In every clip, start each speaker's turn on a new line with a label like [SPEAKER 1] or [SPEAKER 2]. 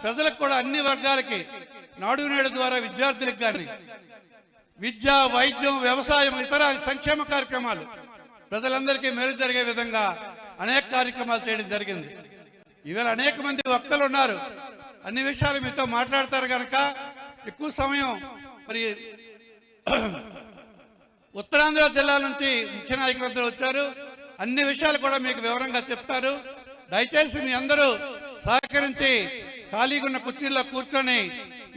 [SPEAKER 1] ప్రజలకు కూడా అన్ని వర్గాలకి నాడు నేడు ద్వారా విద్యార్థులకు కానీ విద్య, వైద్యం, వ్యవసాయం, ఇతర సంక్షేమ కార్యక్రమాలు ప్రజలందరికీ మేలు జరిగే విధంగా అనేక కార్యక్రమాలు చేయడం జరిగింది. ఈవేళ అనేక మంది వక్తలు ఉన్నారు, అన్ని విషయాలు మీతో మాట్లాడతారు కనుక ఎక్కువ సమయం మరి ఉత్తరాంధ్ర జిల్లా నుంచి ముఖ్య నాయకులందరూ వచ్చారు, అన్ని విషయాలు కూడా మీకు వివరంగా చెప్తారు. దయచేసి మీ అందరూ సహకరించి ఖాళీగా ఉన్న కుర్చీల్లో కూర్చొని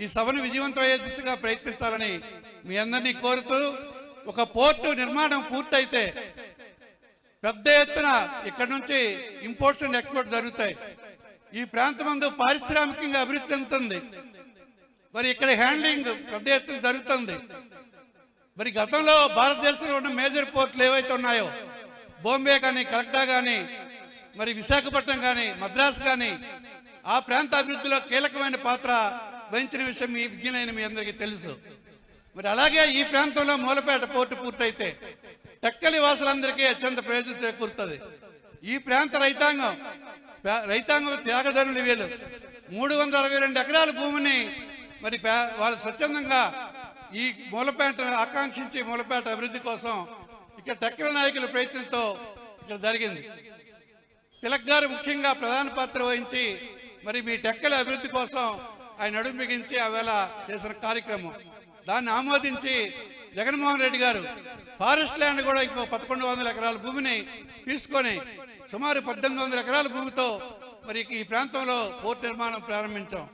[SPEAKER 1] ఈ సభను విజయవంతమయ్యే దిశగా ప్రయత్నించాలని మీ అందరినీ కోరుతూ, ఒక పోర్టు నిర్మాణం పూర్తయితే పెద్ద ఎత్తున ఇక్కడ నుంచి ఇంపోర్ట్స్ అండ్ ఎక్స్పోర్ట్ జరుగుతాయి. ఈ ప్రాంతం పారిశ్రామికంగా అభివృద్ధి చెందుతుంది. మరి ఇక్కడ హ్యాండ్లింగ్ పెద్ద ఎత్తున జరుగుతుంది. మరి గతంలో భారతదేశంలో ఉన్న మేజర్ పోర్టులు ఏవైతే ఉన్నాయో, బాంబే కానీ, కలకత్తా కానీ, మరి విశాఖపట్నం కానీ, మద్రాసు కానీ, ఆ ప్రాంత అభివృద్ధిలో కీలకమైన పాత్ర వహించిన విషయం మీ విజ్ఞానం మీ అందరికీ తెలుసు. మరి అలాగే ఈ ప్రాంతంలో మూలపేట పోర్టు పూర్తయితే టెక్కలి వాసులందరికీ అత్యంత ప్రయోజనం చేకూరుతుంది. ఈ ప్రాంత రైతాంగం త్యాగధనులు వీళ్ళు 362 ఎకరాల భూమిని మరి వాళ్ళు స్వచ్ఛందంగా ఈ మూలపేట ఆకాంక్షించి మూలపేట అభివృద్ధి కోసం ఇక్కడ టెక్కల నాయకుల ప్రయత్నంతో ఇక్కడ జరిగింది. తిలక్ గారు ముఖ్యంగా ప్రధాన పాత్ర వహించి మరి మీ టెక్కల అభివృద్ధి కోసం ఆయన అడుగు బిగించి ఆవేళ చేసిన కార్యక్రమం, దాన్ని ఆమోదించి జగన్మోహన్ రెడ్డి గారు ఫారెస్ట్ ల్యాండ్ కూడా ఇంకో 1100 ఎకరాల భూమిని తీసుకొని సుమారు 1800 ఎకరాల భూమితో మరి ఈ ప్రాంతంలో పోర్టు నిర్మాణం ప్రారంభించాం.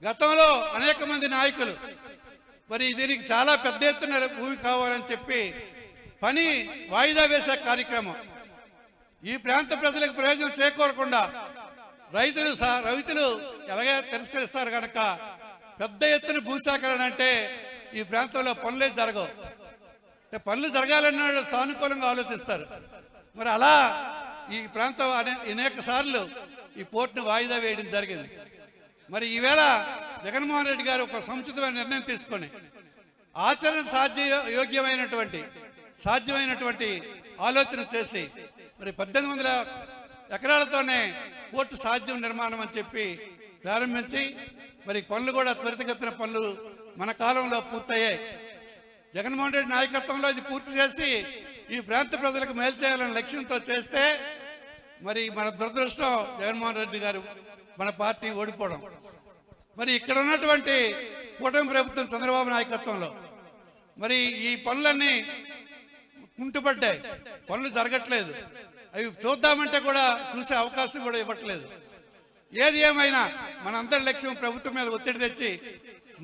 [SPEAKER 1] గతంలో అనేక మంది నాయకులు మరి దీనికి చాలా పెద్ద ఎత్తున భూమి కావాలని చెప్పి పని వాయిదా వేసే కార్యక్రమం ఈ ప్రాంత ప్రజలకు ప్రయోజనం చేకూరకుండా రైతులు ఎలాగే తిరస్కరిస్తారు కనుక పెద్ద ఎత్తున భూసేకరణ అంటే ఈ ప్రాంతంలో పనులే జరగవు. పనులు జరగాలన్నాడు సానుకూలంగా ఆలోచిస్తారు. మరి అలా ఈ ప్రాంతం అనేక సార్లు ఈ పోర్టును వాయిదా వేయడం జరిగింది. మరి ఈవేళ జగన్మోహన్ రెడ్డి గారు ఒక సముచితమైన నిర్ణయం తీసుకొని ఆచరణ సాధ్యమైనటువంటి ఆలోచన చేసి మరి 1800 ఎకరాలతోనే పోర్టు సాధ్యం నిర్మాణం అని చెప్పి ప్రారంభించి మరి పనులు కూడా త్వరితగతిన పనులు మన కాలంలో పూర్తయ్యాయి. జగన్మోహన్ రెడ్డి నాయకత్వంలో ఇది పూర్తి చేసి ఈ ప్రాంత ప్రజలకు మేలు చేయాలనే లక్ష్యంతో చేస్తే మరి మన దురదృష్టం జగన్మోహన్ రెడ్డి గారు మన పార్టీ ఓడిపోవడం. మరి ఇక్కడ ఉన్నటువంటి కూటమి ప్రభుత్వం చంద్రబాబు నాయకత్వంలో మరి ఈ పనులన్నీ కుంటుపడ్డాయి, పనులు జరగట్లేదు. అవి చూద్దామంటే కూడా చూసే అవకాశం కూడా ఇవ్వట్లేదు. ఏది ఏమైనా మనందరి లక్ష్యం ప్రభుత్వం మీద ఒత్తిడి తెచ్చి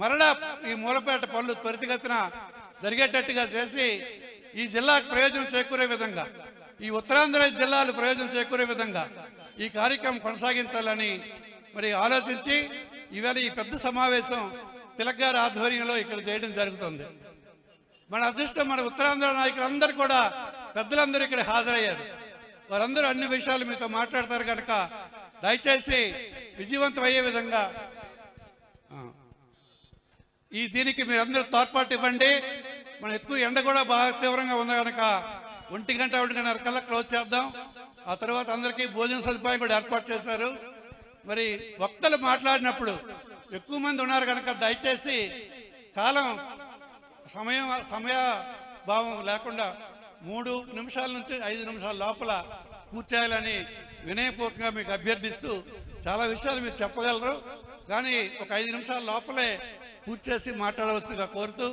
[SPEAKER 1] మరలా ఈ మూలపేట పనులు త్వరితగతిన జరిగేటట్టుగా చేసి ఈ జిల్లాకు ప్రయోజనం చేకూరే విధంగా, ఈ ఉత్తరాంధ్ర జిల్లాలు ప్రయోజనం చేకూరే విధంగా ఈ కార్యక్రమం కొనసాగించాలని మరి ఆలోచించి ఈవేళ ఈ పెద్ద సమావేశం తిలక్ గారి ఆధ్వర్యంలో ఇక్కడ చేయడం జరుగుతుంది. మన అదృష్టం, మన ఉత్తరాంధ్ర నాయకులందరూ కూడా పెద్దలందరూ ఇక్కడ హాజరయ్యారు. వారందరూ అన్ని విషయాలు మీతో మాట్లాడతారు కనుక దయచేసి విజయవంతం అయ్యే విధంగా దీనికి మీరందరూ తోడ్పాటు ఇవ్వండి. మనం ఎక్కువ ఎండ కూడా బాగా తీవ్రంగా ఉంది కనుక 1 గంట 1:30 కల్లా క్లోజ్ చేద్దాం. ఆ తర్వాత అందరికీ భోజన సదుపాయం కూడా ఏర్పాటు చేశారు. మరి వక్తలు మాట్లాడినప్పుడు ఎక్కువ మంది ఉన్నారు కనుక దయచేసి సమయభావం లేకుండా 3 నిమిషాల నుంచి 5 నిమిషాల లోపల పూర్తి చేయాలని వినయపూర్వకంగా మీకు అభ్యర్థిస్తూ, చాలా విషయాలు మీరు చెప్పగలరు కానీ ఒక 5 నిమిషాల లోపలే పూర్తి చేసి మాట్లాడవలసిందిగా కోరుతూ